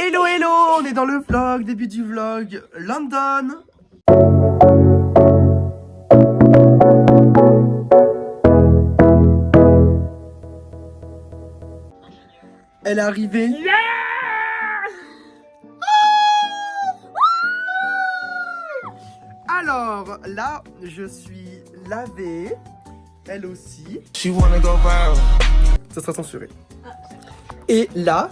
Hello hello, on est dans le vlog, début du vlog London. Elle est arrivée. Yeah! Alors là, je suis lavée. Elle aussi. Ça sera censuré. Et là,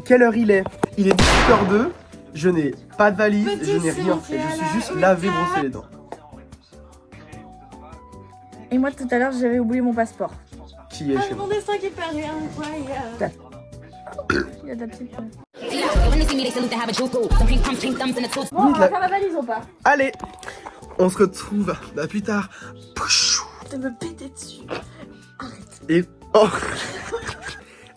quelle heure il est? Il est 18h02. Je n'ai pas de valise, je n'ai rien fait. Je suis juste lavé, brossé les dents. Et moi tout à l'heure j'avais oublié mon passeport. Qui est chez Mon moi? destin qui est perdu, incroyable. Il y a ta petite. Bon, on va faire la valise ou pas? Allez, on se retrouve plus tard. Pouchou. Tu me péter dessus. Arrête. Et oh.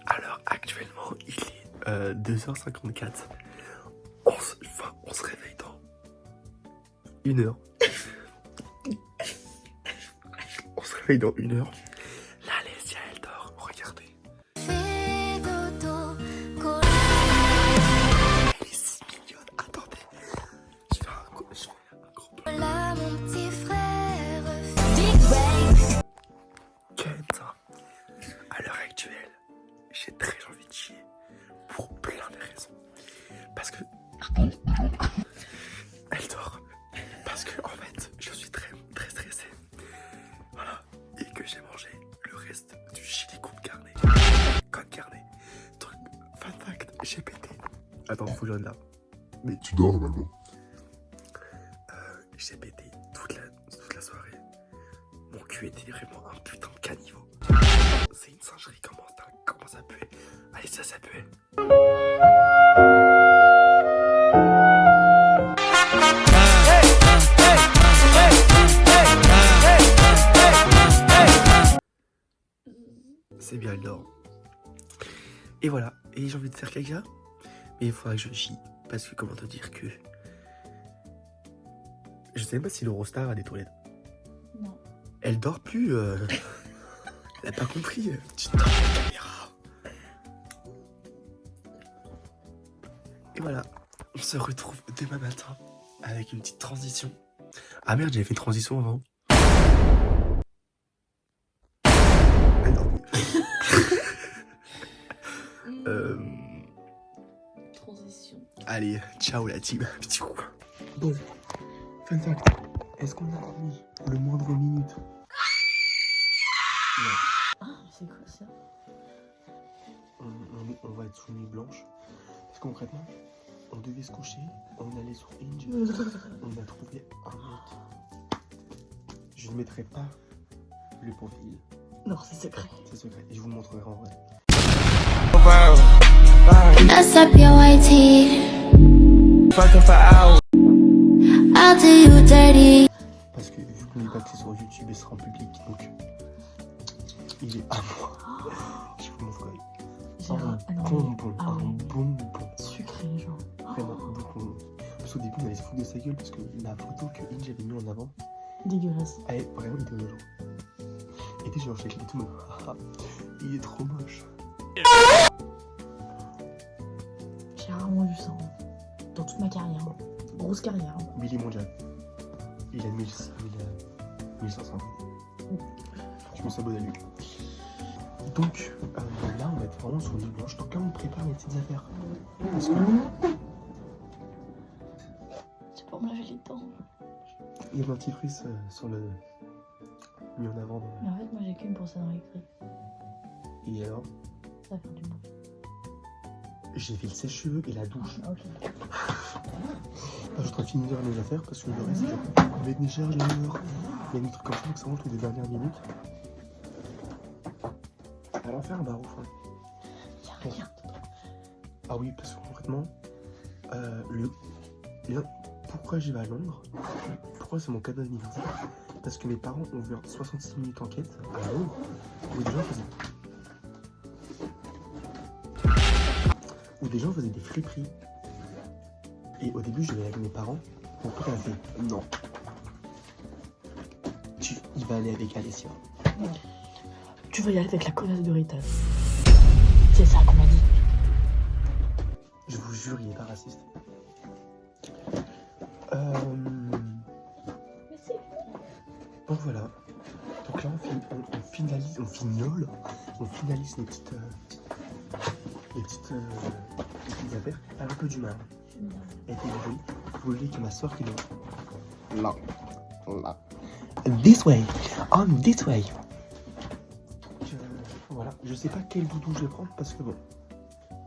Alors actuellement il est 2h54. On se réveille dans 1 heure. On se réveille dans 1 heure. Là Alessia elle dort, regardez. Elle est si mignonne, attendez. Je fais un gros plan. Là, mon petit frère. Kent, à l'heure actuelle, j'ai très envie de chier pour plein de raisons. Parce que elle dort. Parce que en fait, je suis très stressé. Voilà. Et que j'ai mangé le reste du chili con carne. Truc, fun fact, j'ai pété. Attends, faut que je regarde là. Mais Tu dors normalement. j'ai pété toute la soirée. Mon cul était vraiment un putain de caniveau. C'est une singerie, comment ça puait. Allez, ça puait. C'est bien, elle dort. Et voilà, et j'ai envie de faire caca. Mais il faudra que je chie. Parce que comment te dire que... Je sais même pas si l'Eurostar a des toilettes. Non. Elle dort plus. Elle a pas compris. Tu dors la caméra. Et voilà. On se retrouve demain matin avec une petite transition. Ah merde, j'avais fait transition avant. Elle dort plus. Transition. Allez, ciao la team. Bon, fun fact. Est-ce qu'on a dormi le moindre minute? Non. Ah, c'est quoi ça? On va être sous nuit blanche. Parce que concrètement, on devait se coucher, on allait sur Hinge, on a trouvé un mec. Je ne mettrai pas le profil, Non, c'est secret. c'est secret, et je vous montrerai en vrai. Mess up your white tee. I'll do you dirty. Parce que vu qu'on n'est pas axé sur YouTube, il sera en public, donc il est à moi. Je vous montre J'ai un bonbon, ah un ouais. bonbon. Sucré, genre. Vraiment, beaucoup. Parce qu'au début, on allait se foutre de sa gueule parce que la photo que Hinge avait mis en avant, Dégueulasse. elle est vraiment idéologique. Et puis, genre, j'ai cliqué tout le monde. Il est trop moche. J'ai rarement vu ça. Dans toute ma carrière. Grosse carrière. Mais il est mondial. Il a 1500 abonnés. Je me s'abonne à lui. Donc, là, on va être vraiment sur une nuit blanche. Donc là, on prépare les petites affaires. Parce que C'est pour me laver les dents. il y a un petit frise sur le... mis en avant. Mais en fait, moi j'ai qu'une pour ça dans l'électrique. Et alors, Ça va faire du bon. j'ai fait le sèche-cheveux et la douche. Ok. Là, je suis en train de finir mes affaires parce que le reste, c'est genre, avec mes charges, il y a des trucs comme ça, donc ça rentre les dernières minutes. Elle va faire un barouf. Y'a rien. Ah oui, parce que concrètement, pourquoi j'y vais à Londres? Pourquoi c'est mon cadeau d'anniversaire? Parce que mes parents ont vu un 66 minutes enquête à Londres où des gens faisaient des friperies. Et au début, je vais avec mes parents. Mon père a fait non. Il va aller avec Alessia. Tu vas y aller avec la connasse de Ritas. C'est ça qu'on m'a dit. Je vous jure, il est pas raciste. Donc voilà. Donc là, on finalise nos petites affaires avec un peu du mal. Elle était jolie. Vous voulez que ma soeur qui est là. This way. On this way. Voilà. Je sais pas quel doudou je vais prendre parce que bon.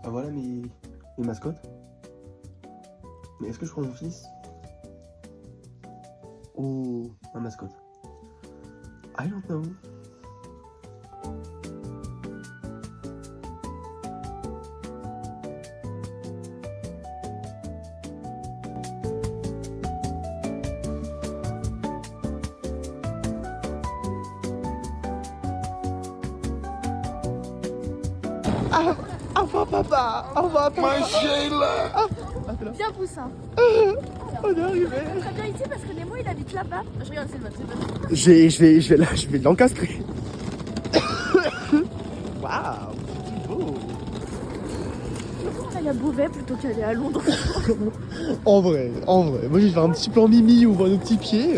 Voilà mes mascottes. Mais est-ce que je prends mon fils ou ma mascotte? I don't know. Au revoir papa. Au revoir papa. Ma Sheila. Viens poussin. On est arrivé. Très bien ici parce que Nemo il habite là-bas. Je regarde, c'est le mode. Je vais l'encastrer. Waouh, c'est beau. Pourquoi on aille à Beauvais plutôt qu'aller à Londres? En vrai. Moi, je vais faire un petit plan Mimi, ouvre nos petits pieds.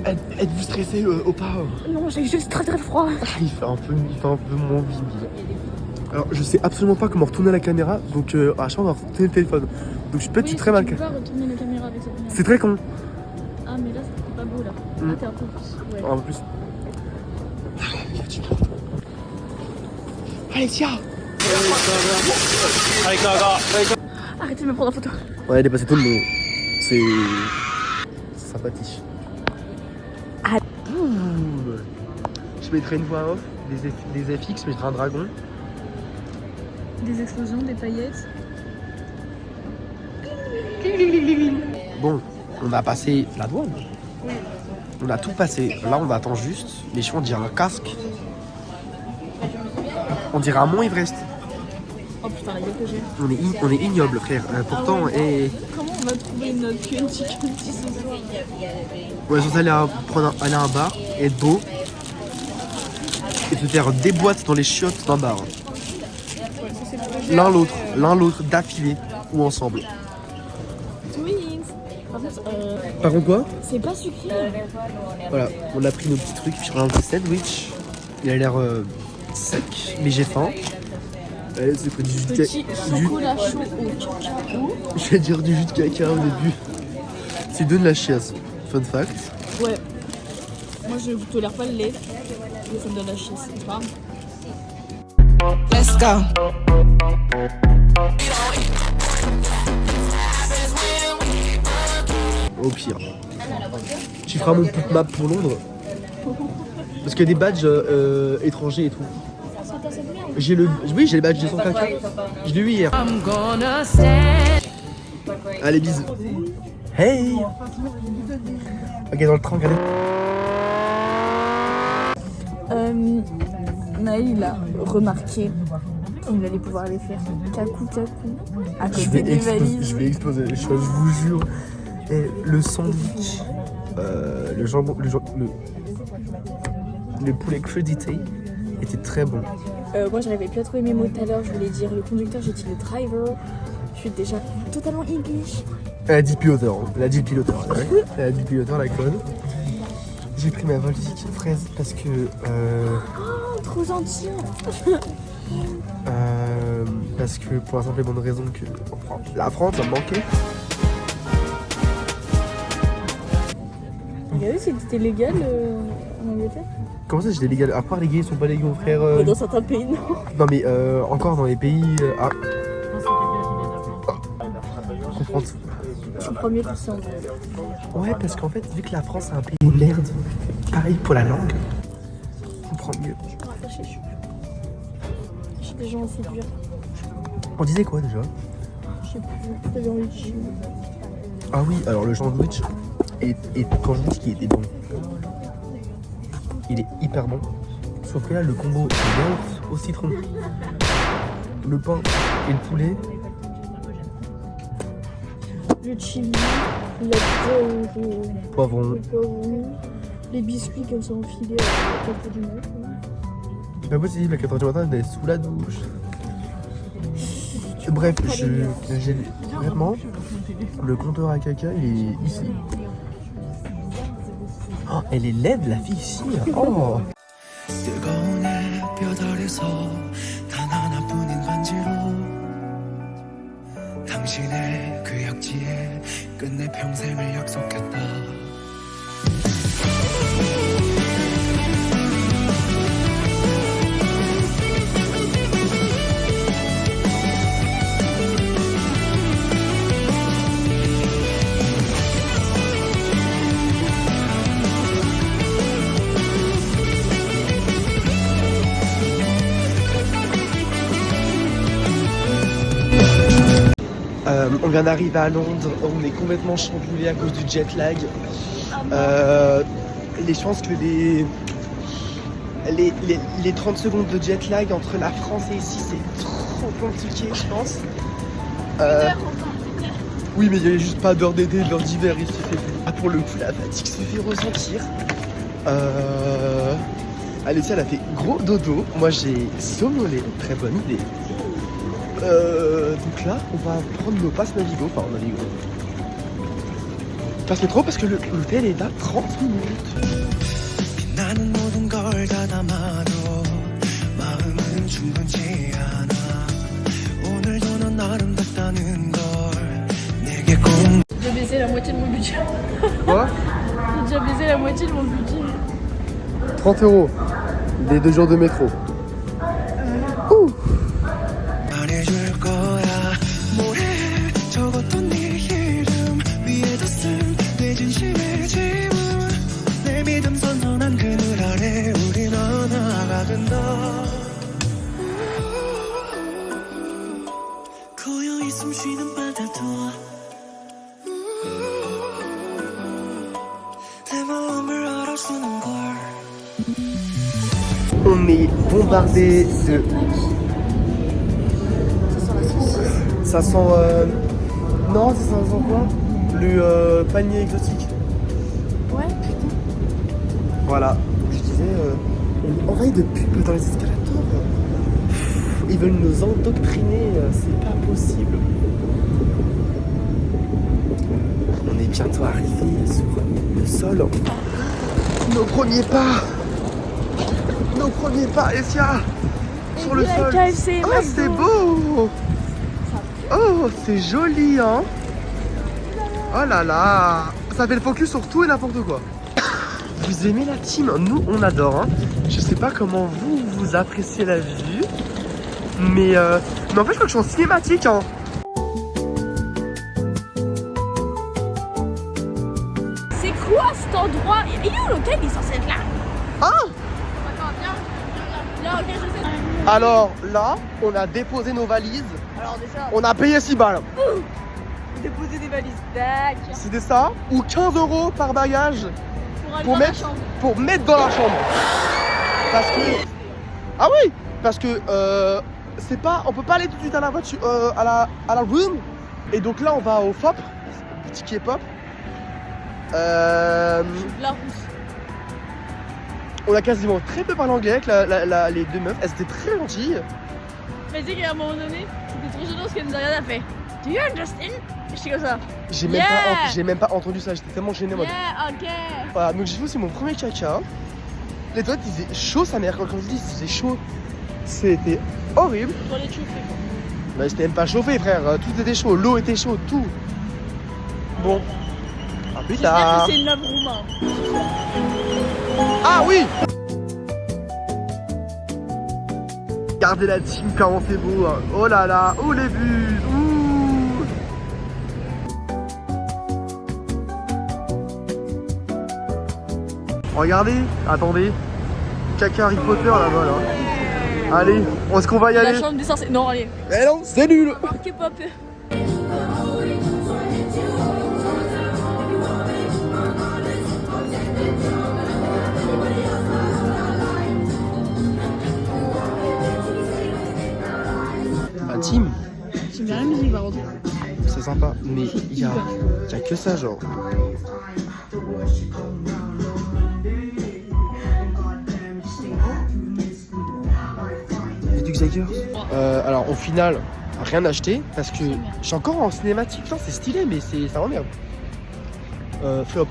Êtes-vous stressé ou pas? Non, j'ai juste très très froid. Il fait un peu mon Mimi. Alors, je sais absolument pas comment retourner la caméra, donc à chaque fois on va retourner le téléphone. Donc je peux être très mal. Tu peux pas retourner la caméra avec cette lumière. C'est très con. Ah, mais là c'est pas beau là. Là t'es un peu plus. Ouais. Un peu plus. Allez, tiens. Arrêtez de me prendre en photo. Ouais, dépasser tout le monde. C'est sympathique. Ah. Boum. Je mettrai une voix off, des FX, je mettrai un dragon. Des explosions, des paillettes. Bon, on a passé la douane. On a tout passé. Là, on attend juste. Mais je crois on dirait un casque. On dirait un Mont Everest. Oh putain, la gueule que j'ai. On est ignoble, frère. Pourtant, Ah ouais. Comment on va trouver une QNT ce soir? on est censé aller à un bar, être beau et se faire des boîtes dans les chiottes d'un bar. L'un l'autre d'affilée ou ensemble. Twins. Par contre quoi? C'est pas sucré. Voilà, on a pris nos petits trucs, puis on a un sandwich. Il a l'air sec, mais j'ai faim. C'est quoi, du jus de Petit chocolat chaud au cacao. Je vais dire du jus de caca au début. C'est donne la chiasse. Fun fact. Ouais. Moi je tolère pas le lait. Mais ça me donne la chiasse. C'est pas grave. Let's go. Au pire. Tu feras mon map pour Londres. Parce qu'il y a des badges étrangers et tout. J'ai les badges de son caca. Je l'ai eu hier. Allez, bisous. Hey. Ok, dans le train, regardez. Naël il a remarqué qu'il allait pouvoir aller faire cacou à côté des valises. Je vais exploser les choses, je vous jure. Et le sandwich, le jambon, le poulet crudité était très bon. Moi j'arrivais plus à trouver mes mots tout à l'heure, je voulais dire le conducteur, j'ai dit le driver. Je suis déjà totalement English. Elle a dit piloteur, la conne. J'ai pris ma Volvic fraise parce que... Oh, trop gentil. Parce que pour la simple et bonne raison que la France, ça me manquait. Regardez si c'était légal en Angleterre. Comment ça, j'étais légal? À part les gays, ils sont pas légaux, frère. Mais dans certains pays, non. Non mais encore dans les pays... comprends tout. Je comprends mieux tout ça. Ouais, parce qu'en fait, vu que la France est un pays de merde, pareil pour la langue, on comprend mieux. J'ai des gens à séduire. On disait quoi déjà? Je sais plus, t'avais envie de chier. Ah oui, alors le sandwich est quand je dis qu'il était bon. Il est hyper bon. Sauf que là, le combo yaourt au citron, le pain et le poulet. Le chili, la pizza Poivron. les biscuits comme ça enfilés à 4h du mat. C'est pas possible, à 4h du matin, elle est sous la douche. Bref, j'ai vraiment le compteur à caca, il est ici. Oh, elle est laide la fille ici. Oh. On vient d'arriver à Londres, on est complètement chamboulé à cause du jet lag. Je pense que les 30 secondes de jet lag entre la France et ici, c'est trop compliqué, je pense. Oui, mais il n'y a juste pas d'heure d'été, d'heure d'hiver ici. Pour le coup, la fatigue se fait ressentir. Alessia, elle a fait gros dodo. Moi, j'ai somnolé. Très bonne idée. Donc là, on va prendre nos passes Navigo. Enfin, Navigo. Passe métro parce que l'hôtel est à 30 minutes. J'ai baisé la moitié de mon budget. Quoi? J'ai déjà baisé la moitié de mon budget. 30 € des 2 jours de métro. Ouh. On est bombardé de... Ça sent non, ça sent quoi? Le panier exotique. Ouais, putain. Voilà, je disais, on est envahi de pubs dans les escalators. Ils veulent nous endoctriner, c'est pas possible. On est bientôt arrivé sur le sol. Nos premiers pas. Nos premiers pas, Alessia. Sur le sol. KFC, oh, c'est beau. Oh, c'est joli, hein. Oh là là. Ça fait le focus sur tout et n'importe quoi. Vous aimez la team? Nous, on adore, hein. Je sais pas comment vous appréciez la vue. Mais en fait, je crois que je suis en cinématique, hein. C'est quoi cet endroit? Il est où l'hôtel? Il est censé être là. Ah! Attends, viens. Là, ok, je sais. Alors là, on a déposé nos valises. Alors déjà, On a payé 6 balles. déposer des valises. D'accord. C'était ça? Ou 15 € par bagage Pour aller pour dans la mettre, chambre. pour mettre dans la chambre. Parce que... Ah oui! Parce que c'est pas... On peut pas aller tout de suite à la voiture, à la room. Et donc là, on va au FOP, boutique Pop. La rousse. On a quasiment très peu parlé anglais avec les deux meufs. Elles étaient très gentilles. Mais tu sais qu'à un moment donné, c'était trop gênant parce qu'elle nous a regardé, elle fait Do you understand? Et j'étais comme ça. J'ai même pas entendu ça, j'étais tellement gêné. Mode. Yeah, ok. Voilà, donc j'ai fait aussi mon premier caca. Les toilettes, il faisait chaud, sa mère. Quand je dis, il faisait chaud, c'était horrible. Pour les chauffer. Bah, c'était même pas chauffé, frère. Tout était chaud, l'eau était chaude, tout. Bon. À plus J'espère tard. que c'est une œuvre roumain. Ah oui! Regardez la team, comment c'est beau. Hein. Oh là là, oh les vues. Ouh. Regardez, attendez. Caca Harry Potter là-bas là. Allez, est-ce qu'on va y aller? La chambre du sorcier. Non, allez. Eh non, c'est nul. K-pop. Team, J'aime bien la musique par contre. c'est sympa, mais il y a que ça genre. Les Duke Tigers. Alors au final, rien acheté parce que je suis encore en cinématique. Putain, c'est stylé, mais ça m'emmerde. Flop.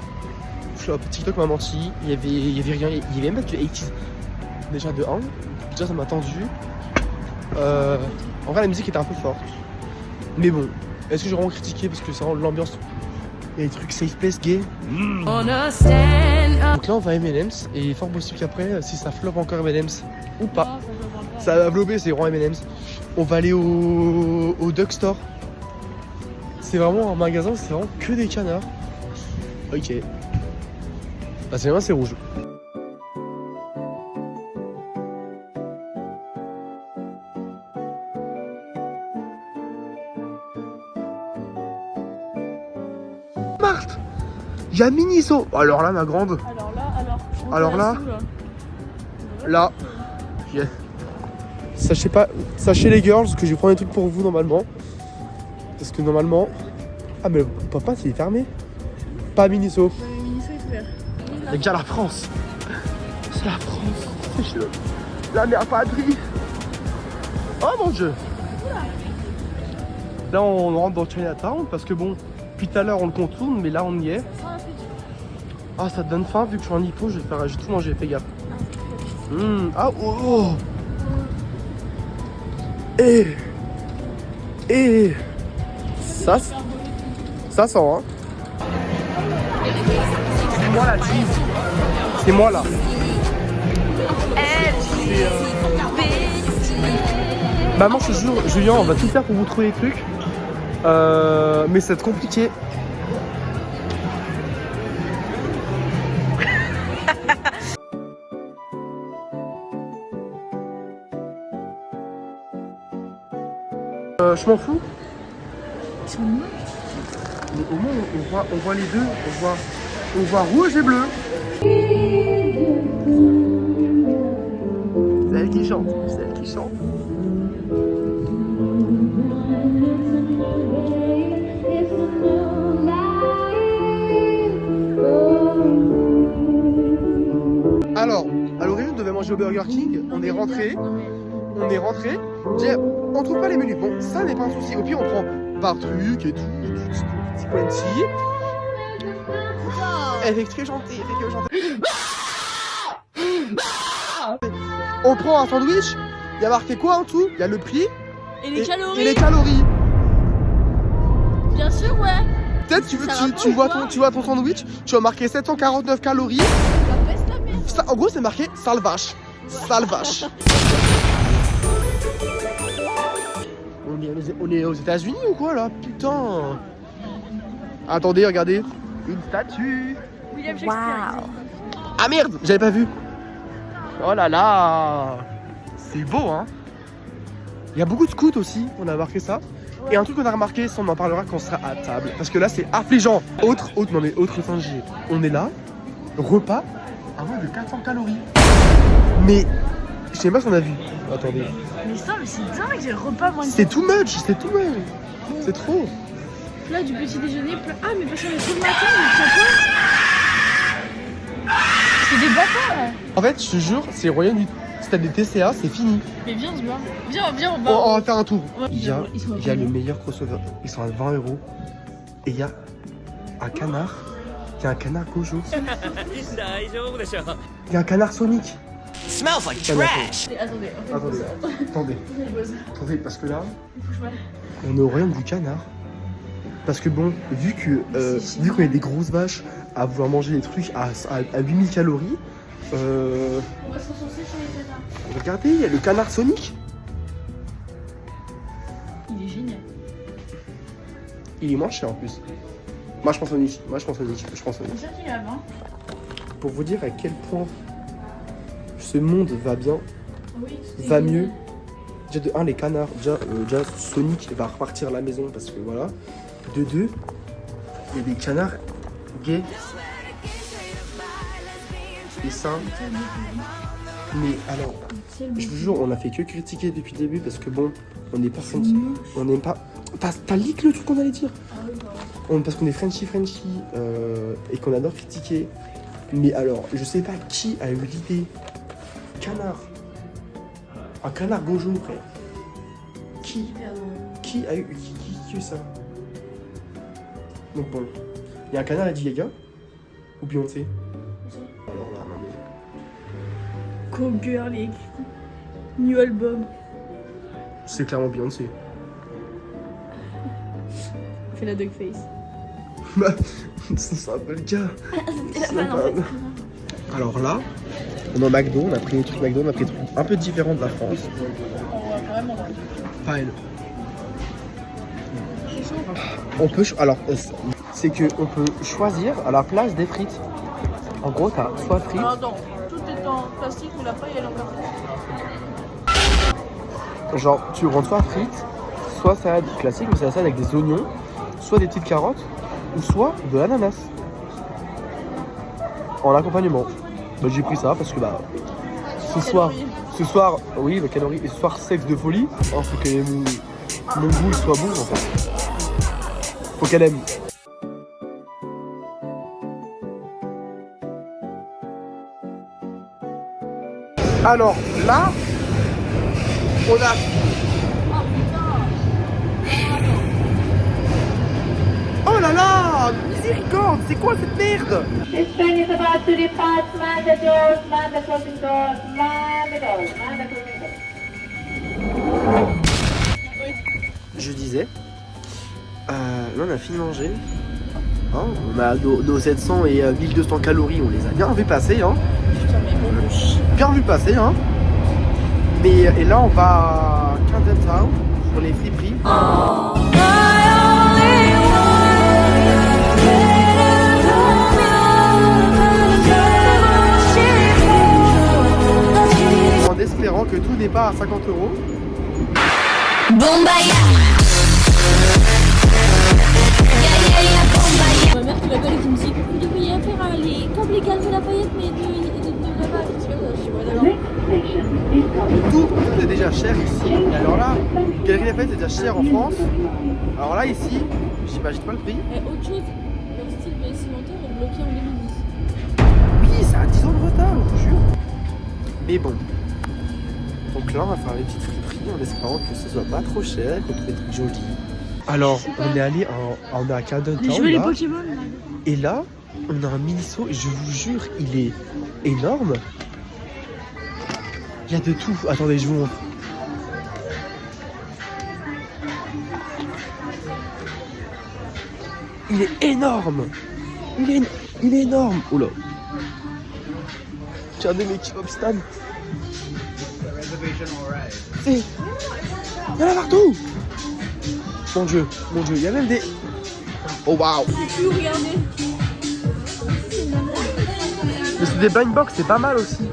TikTok m'a menti. Il y avait rien. Il y avait même pas du 80s. Déjà de 1. Déjà, ça m'a tendu. En vrai, la musique était un peu forte. Mais bon, est-ce que j'ai vraiment critiqué parce que c'est vraiment l'ambiance. Il y a des trucs safe place gay. Donc là, on va à M&M's et il est fort possible qu'après, si ça flop encore M&M's ou pas, ça va flopper, c'est vraiment M&M's. On va aller au Duck Store. C'est vraiment un magasin, c'est vraiment que des canards. Ok. Bah, c'est rouge. Marthe, il y a Miniso. Alors là, ma grande. Alors là. Là. Yeah. Sachez les girls que je vais prendre des trucs pour vous normalement. Parce que normalement. Ah, mais le papa, il est fermé. Pas Miniso. Miniso est ouvert. Et déjà la France. C'est la France. C'est chaud. La mère patrie. Oh mon dieu. Là, on rentre dans Chinatown parce que bon. Depuis tout à l'heure on le contourne, mais là on y est. Ah, ça te donne faim vu que je suis en hypo, j'ai tout mangé, fais gaffe. Ah, oh. Et ça sent, hein. C'est moi la team. C'est moi là. Maman, je te jure, Julien, on va tout faire pour vous trouver des trucs. Mais c'est compliqué. Je m'en fous. Ils sont moches. Mais au moins on voit les deux. On voit rouge et bleu. C'est elle qui chante. Alors, à l'origine, on devait manger au Burger King. On est rentré. On trouve pas les menus. Bon, ça n'est pas un souci. Au pire, on prend par truc et tout. Petit quanti. Elle fait que chanter. On prend un sandwich. Il y a marqué quoi en dessous? Il y a le prix. Et les calories. Et les calories. Bien sûr, ouais. Peut-être tu vois ton sandwich, tu vas marquer 749 calories. Ça, en gros, c'est marqué sale vache. On est aux États-Unis ou quoi là? Putain. Attendez, regardez. Une statue. William Shakespeare. Ah merde, j'avais pas vu. Oh là là. C'est beau, hein. Il y a beaucoup de scouts aussi, on a remarqué ça. Et un truc qu'on a remarqué, ça on en parlera quand on sera à table. Parce que là c'est affligeant. Autre singe. On est là, repas, à moins de 400 calories. Mais, je sais pas si on a vu. Attendez. Mais ça, mais c'est dingue, j'ai le repas moins de... C'est too much. C'est trop. Plat du petit déjeuner, plat... Ah, mais parce qu'on est tout le matin, mais tu sais quoi? C'est des bâtards, là. En fait, je te jure, c'est le royaume du... Si t'as des TCA, c'est fini. Mais viens, on se bat. Viens, on va... On va faire un tour. Il y a le le meilleur crossover. Ils sont à 20 €. Et il y a un canard. Il y a un canard Gojo. Il y a un canard Sonic. Smells like trash. Attendez, parce que là, on est au royaume du canard. Parce que bon, vu qu'on est des grosses vaches à vouloir manger des trucs à 8000 calories, On va se ressourcer sur les canards. regardez, il y a le canard Sonic. Il est génial. Il est moins cher en plus. Moi je prends Sonic. C'est sûr qu'il est à 20. Pour vous dire à quel point ce monde va bien, Oui, va mieux. Déjà de 1, les canards, déjà Sonic va repartir à la maison parce que voilà. De 2, il y a des canards gays. Et ça. Mais alors, je vous jure, on a fait que critiquer depuis le début parce que bon, on n'est pas Frenchy. On n'aime pas. T'as leak le truc qu'on allait dire. Parce qu'on est Frenchy et qu'on adore critiquer. Mais alors, je sais pas qui a eu l'idée. Canard. Un canard Gojo, frère. Qui qui a eu ça? Donc bon, il y a un canard Lady Gaga ou Beyoncé? Alors là, non mais... Go Girl et New Album. C'est clairement Beyoncé. Fais la Duckface. Bah, c'est un peu le cas. C'est la fin, en fait. Alors là, on est au McDo, on a pris des trucs McDo, on a pris des trucs un peu différents de la France. On va quand même en voir. Pas elle. On peut... Alors, c'est que on peut choisir à la place des frites. En gros, t'as soit frites... Attends, tout est en plastique, mais la paille elle est en carton. Genre, tu rentres soit frites, soit salade classique, mais c'est la salade avec des oignons, soit des petites carottes, ou soit de l'ananas. En accompagnement. Bah, j'ai pris ça parce que bah... Ce soir, oui, le calorie, et ce soir, sexe de folie. Oh, faut que mon goût il soit bon en fait. Faut qu'elle aime. Alors là, on a... Oh là là, miséricorde, c'est quoi cette merde? This train is about to depart. Man the doors, man the closing doors, man the doors, man the closing doors. Je disais, là on a fini de manger. Hein, on a nos 700 et 1200 calories, on les a bien vu passer. Hein. Putain, mais bon, Bien vu passer. Hein. Et là on va à Camden Town pour les friperies. En espérant que tout n'est pas à 50 €. Ma mère qui m'appelle et qui me dit vous devriez faire les câbles légales de Lafayette mais de là-bas. Je dis, je suis voilà. Tout est déjà cher ici. Et alors là, Galerie Lafayette est déjà cher en France. Alors là ici, j'imagine pas le prix. Et autre chose, leur style vestimentaire est bloqué en 2010. Oui, ça a 10 ans de retard, je vous jure. Mais bon. Donc là, on va faire les petites friperies en espérant que ce soit pas trop cher, qu'on trouve des trucs jolis. Alors, on est allé on est à Camden Town, jouer les là. Pokémon là. Et là, on a un Miniso, et je vous jure, il est énorme. Il y a de tout. Attendez, je vous montre. Il est énorme. Il est énorme. Oh là. Regardez mes Kebabstan. Il y en a partout. Mon dieu, il y a même des... Oh waouh. Regardez. Mais c'est des blind box, c'est pas mal aussi.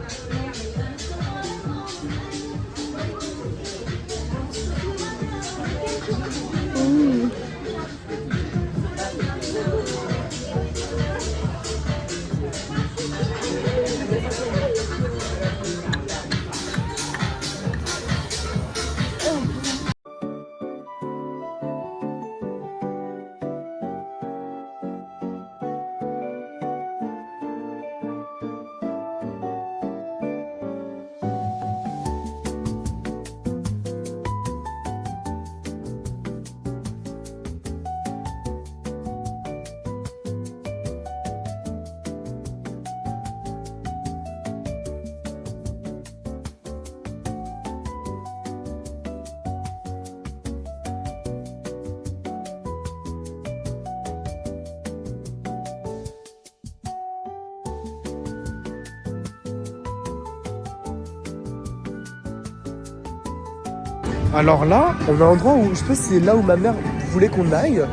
Alors là, on a un endroit où, je sais pas si c'est là où ma mère voulait qu'on aille,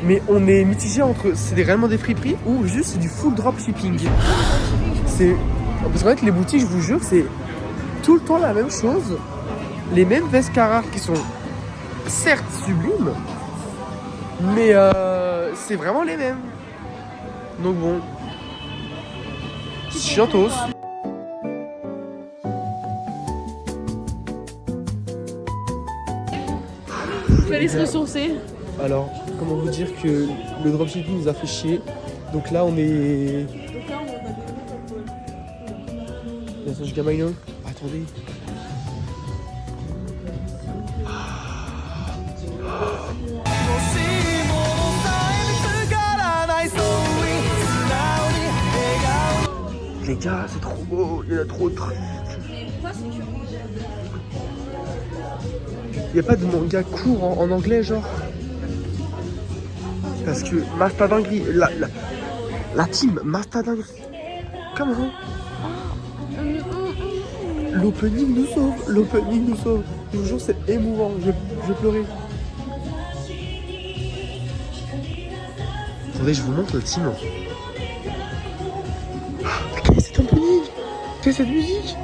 mais on est mitigé entre c'est réellement des friperies ou juste c'est du full dropshipping. C'est... Parce qu'en fait, les boutiques, je vous jure, c'est tout le temps la même chose. Les mêmes vestes Carhartt qui sont certes sublimes, mais c'est vraiment les mêmes. Donc bon, chiantos. Fallait se ressourcer. Alors, comment vous dire que le dropshipping nous a fait chier. Donc là, on est... Donc là, on a des Message Gamaino. Attendez. manga, c'est trop beau, il y en a trop de trucs. Il n'y a pas de manga court en anglais, genre. Parce que Masta Dinguerie, la team Masta Dinguerie. Comment? L'opening nous sauve, l'opening nous sauve. Je vous jure, c'est émouvant, je vais pleurer. Attendez, je vous montre le team. Quel est cet opening? Quelle est cette musique?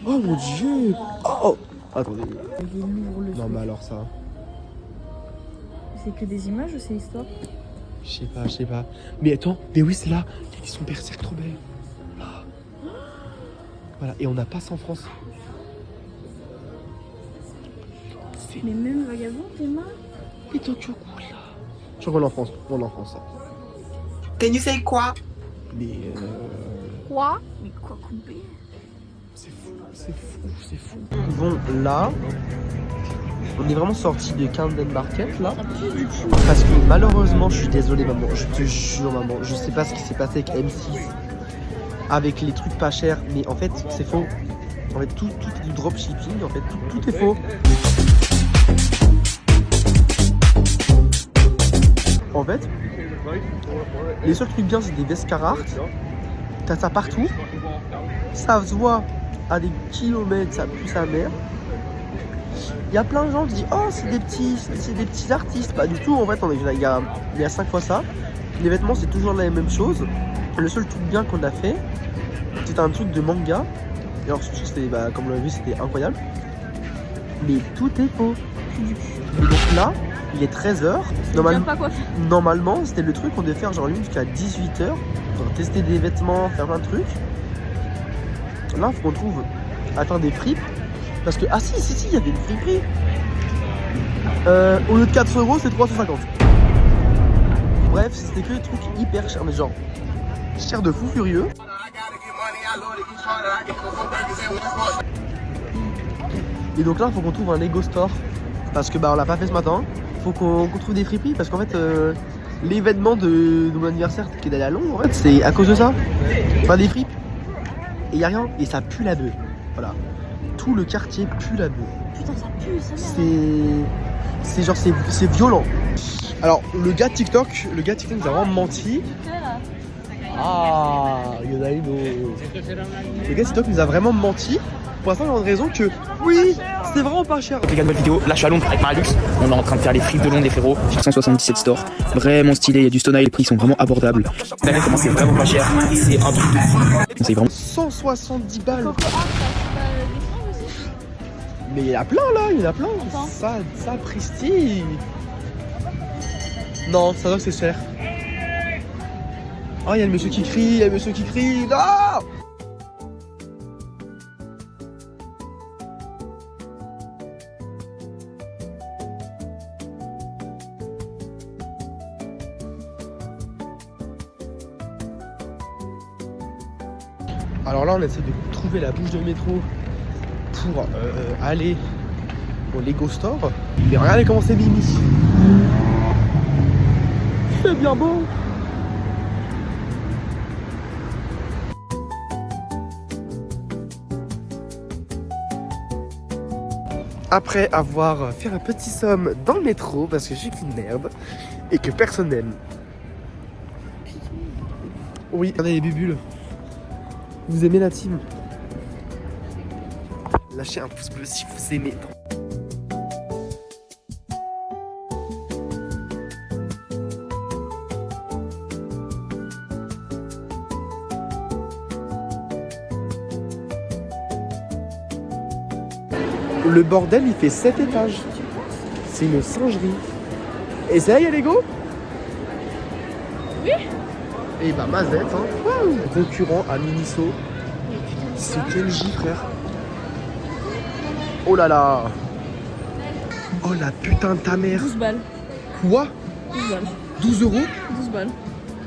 Oh mon dieu! Oh! Attendez. Il est lourd le Non truc. mais alors ça... C'est que des images ou c'est l'histoire? Je sais pas. Mais attends, mais oui c'est là. Il y a des sons berserk trop belles. Ah. Voilà, et on n'a pas ça en France. Mais même Vagabond, t'es mal. Et Tokyo Ghoul là. Je crois qu'on l'a en France. On l'a en France ça. Can you say quoi? Mais Quoi? Mais quoi couper? c'est fou, c'est fou, c'est fou. Bon là, on est vraiment sorti de Camden Market là. Parce que malheureusement, je suis désolé maman, je te jure maman, je sais pas ce qui s'est passé avec M6. Avec les trucs pas chers, mais en fait c'est faux. En fait tout est du dropshipping, en fait tout est faux. En fait, les seuls trucs bien c'est des vestes Carhartt. T'as ça partout. Ça se voit à des kilomètres, ça pue sa mère. Il y a plein de gens qui disent oh c'est des petits artistes. Pas du tout en fait, il y a 5 fois ça. Les vêtements c'est toujours la même chose. Le seul truc bien qu'on a fait, c'était un truc de manga. Et alors c'était, comme on l'a vu, c'était incroyable. Mais tout est faux. Mais donc là, il est 13h. Normalement, c'était le truc qu'on devait faire genre jusqu'à 18h. Pour tester des vêtements, faire plein de trucs. Là, il faut qu'on trouve à faire des fripes. Parce que, ah si, il y avait une friperie. Au lieu de 400 €, c'est 350. Bref, c'était que des trucs hyper chers. Mais genre, cher de fou furieux. Et donc là, il faut qu'on trouve un Lego Store. Parce que on l'a pas fait ce matin. Faut qu'on trouve des friperies. Parce qu'en fait, l'événement de mon anniversaire qui est d'aller à Londres, en fait, c'est à cause de ça. Enfin, des fripes. Et y a rien. Et ça pue la bœuf. Voilà. Tout le quartier pue la bœuf. Putain, ça pue, ça. C'est genre, c'est violent. Alors, le gars TikTok nous a vraiment menti. Ah, il y en a une autre. Le gars TikTok nous a vraiment menti. Pour la simple raison que, oui, c'était vraiment pas cher. Les gars, nouvelle vidéo, là je suis à Londres avec Maralux. On est en train de faire les fripes de Londres, les frérots. 177 stores, vraiment stylé, il y a du style, les prix sont vraiment abordables. Vous allez comment c'est vraiment pas cher, c'est un truc de fou. C'est vraiment 170 balles. Mais il y en a plein là, il y en a plein. Ça Pristi. Non, ça doit que c'est cher. Oh, il y a le monsieur qui crie, non! Alors là, on essaie de trouver la bouche de métro pour aller au Lego Store. Mais regardez comment c'est mimi. C'est bien beau. Après avoir fait un petit somme dans le métro parce que je suis qu'une merde et que personne n'aime. Oui, regardez les bubules. Vous aimez la team? Lâchez un pouce bleu si vous aimez. Le bordel, il fait 7 étages. C'est une singerie. Essaye, Lego? Oui. Et bah, Mazette, hein. Wow. Concurrent à Miniso. C'est Kenji, frère. Oh là là. Oh la putain de ta mère. 12 balles. Quoi? 12 balles. 12 €? 12 balles.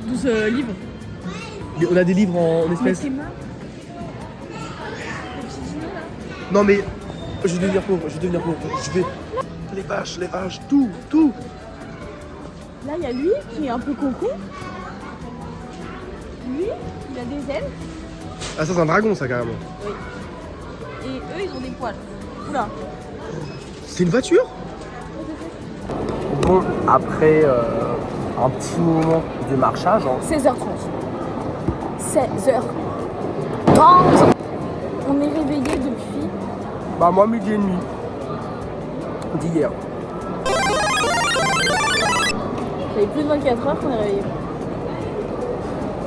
12 livres. Mais on a des livres en espèces. Non mais je vais devenir pauvre, je vais. Les vaches, tout. Là, il y a lui qui est un peu concon. lui, il a des ailes. Ah, ça, c'est un dragon, ça, carrément. Et eux, ils ont des poils. Oula. C'est une voiture? Bon, après un petit moment de marchage, 16h30. 16h30. On est réveillé depuis. bah moi midi et demi d'hier. Ça fait plus de 24 heures qu'on est réveillé.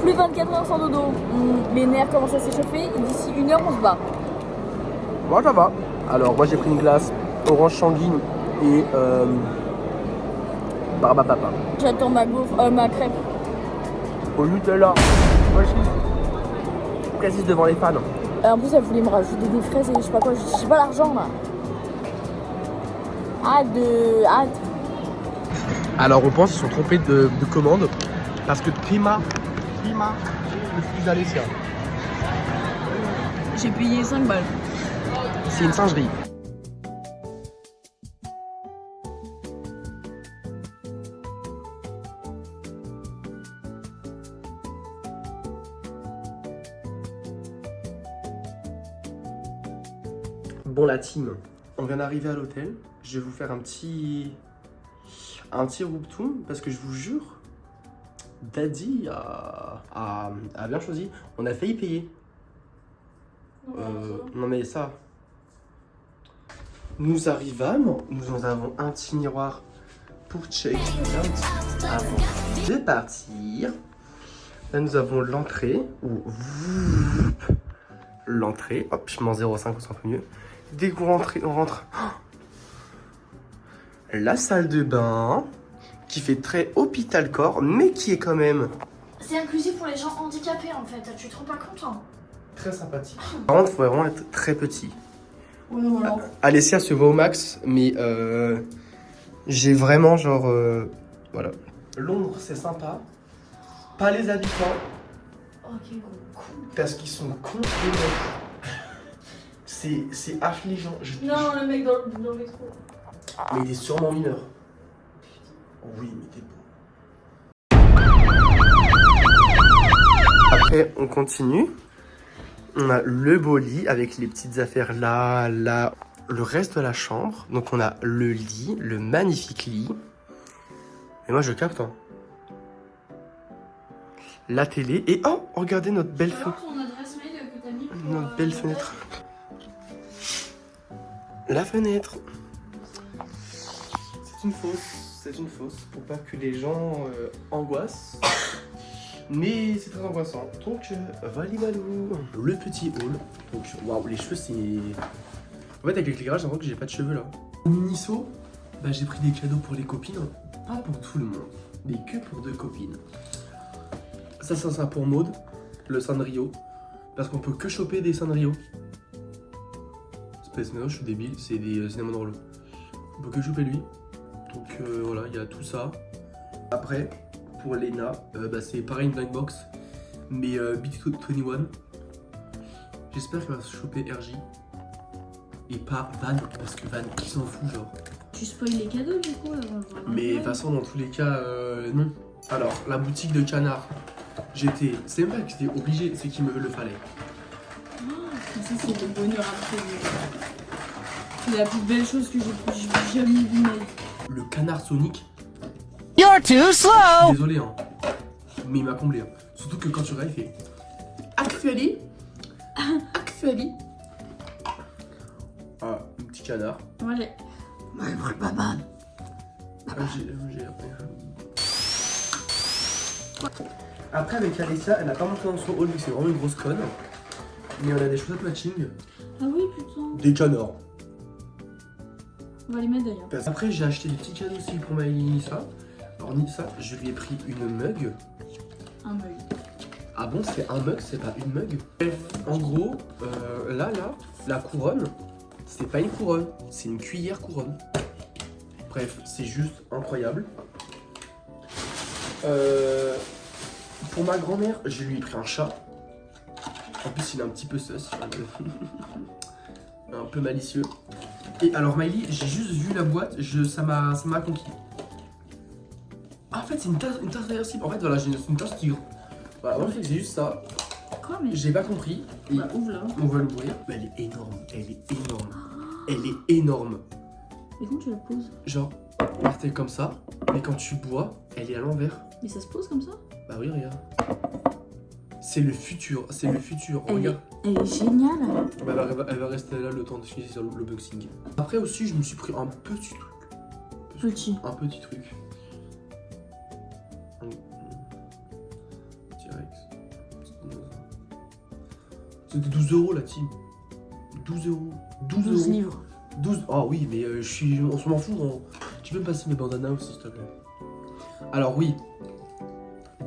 Plus de 24 heures sans dodo. Les nerfs commencent à s'échauffer et d'ici 1 heure on se bat. Moi ça va. Alors moi j'ai pris une glace orange sanguine et barbapapa. J'attends ma gaufre, ma crêpe. Au Nutella. Moi je précise devant les fans. En plus elle voulait me rajouter des fraises et je sais pas quoi, j'ai pas l'argent là. Hâte. Alors on pense qu'ils sont trompés de commande parce que Prima le fils d'Alessia. J'ai payé 5 balles. C'est une singerie. Bon la team, on vient d'arriver à l'hôtel. Je vais vous faire un petit room tour parce que je vous jure, Daddy a bien choisi. On a failli payer. Non mais ça. Nous arrivâmes, nous en avons un petit miroir pour check avant de partir. Là nous avons l'entrée où l'entrée, hop je mets en 0,5 on s'en fout mieux. Dès qu'on rentre, la salle de bain qui fait très hôpital corps mais qui est quand même C'est inclusif pour les gens handicapés en fait, tu te rends pas compte hein. très sympathique. Par contre, il faut vraiment être très petit. Ouais, voilà. Alessia se voit au max, mais j'ai vraiment genre voilà. Londres, c'est sympa. Pas les habitants. Ok, gros con. Parce qu'ils sont cons et moches. C'est affligeant. Non, le mec dans le métro. Mais il est sûrement mineur. Oui, mais t'es beau. Après, on continue. On a le beau lit avec les petites affaires là, le reste de la chambre. Donc on a le lit, le magnifique lit. Et moi je capte. Hein. La télé. Et oh, regardez notre belle fenêtre. ton adresse mail que t'as mis pour, Notre belle fenêtre. La fenêtre. C'est une fausse pour pas que les gens angoissent. Mais c'est très angoissant. Donc, Valimalou. Le petit hall. Donc, waouh, les cheveux, c'est. En fait, avec l'éclairage, j'ai l'impression que j'ai pas de cheveux là. Au Miniso, bah, j'ai pris des cadeaux pour les copines. Pas pour tout le monde, mais que pour 2 copines. Ça, c'est ça pour Maud, le Sanrio. Parce qu'on peut que choper des Sanrio. Space Nano, je suis débile, c'est des cinnamon rolls. On peut que choper lui. Donc voilà, il y a tout ça. Après, pour Lena, bah, c'est pareil une black box, mais BT21. J'espère qu'elle va se choper RJ. Et pas Van, parce que Van, qui s'en fout, genre. Tu spoil les cadeaux du coup là, Mais de toute façon, dans tous les cas, non. Alors, la boutique de canard, c'est même pas que j'étais obligé, c'est qu'il me le fallait. Ça c'est le bonheur absolu. C'est la plus belle chose que j'ai jamais vue de ma vie. Le canard Sonic. You're too slow! Désolé, hein. Mais il m'a comblé. Hein. Surtout que quand tu regardes, il fait. Actually. Ah, un petit canard. Moi j'ai. Après, avec Alessia, elle n'a pas montré dans son haul vu que c'est vraiment une grosse conne. Mais on a des chaussettes matching. Ah oui, putain. Des canards. On va les mettre d'ailleurs. Après, j'ai acheté des petits cadeaux aussi pour ma Nissa. Alors, Nissa, je lui ai pris une mug. Un mug. Ah bon, c'est un mug, c'est pas une mug. En gros, là, la couronne, c'est pas une couronne, c'est une cuillère couronne. Bref, c'est juste incroyable. Pour ma grand-mère, je lui ai pris un chat. En plus, il est un petit peu sus. Un peu malicieux. Et alors, Miley, j'ai juste vu la boîte, ça m'a conquis. Ah, en fait, c'est une tasse réversible. En fait, voilà, j'ai une tasse tigre. Voilà, moi je sais que c'est juste ça. Quoi, mais. J'ai pas compris. Et Bah, ouvre là. on va l'ouvrir. Bah, elle est énorme. Elle est énorme. Elle est énorme. Et comment tu la poses? Genre, partez comme ça. Mais quand tu bois, elle est à l'envers. Mais ça se pose comme ça? Bah oui, regarde. C'est le futur. C'est le futur. Elle Regarde. Elle est géniale. Bah, elle va rester là le temps de finir sur le boxing. Après aussi, je me suis pris un petit truc. Petit. Un petit truc. T-Rex. C'était 12 € la team. 12 €. 12 12 €. livres. 12. Ah oui, mais on s'en fout. Tu peux me passer mes bandanas aussi, s'il te plaît. Alors oui.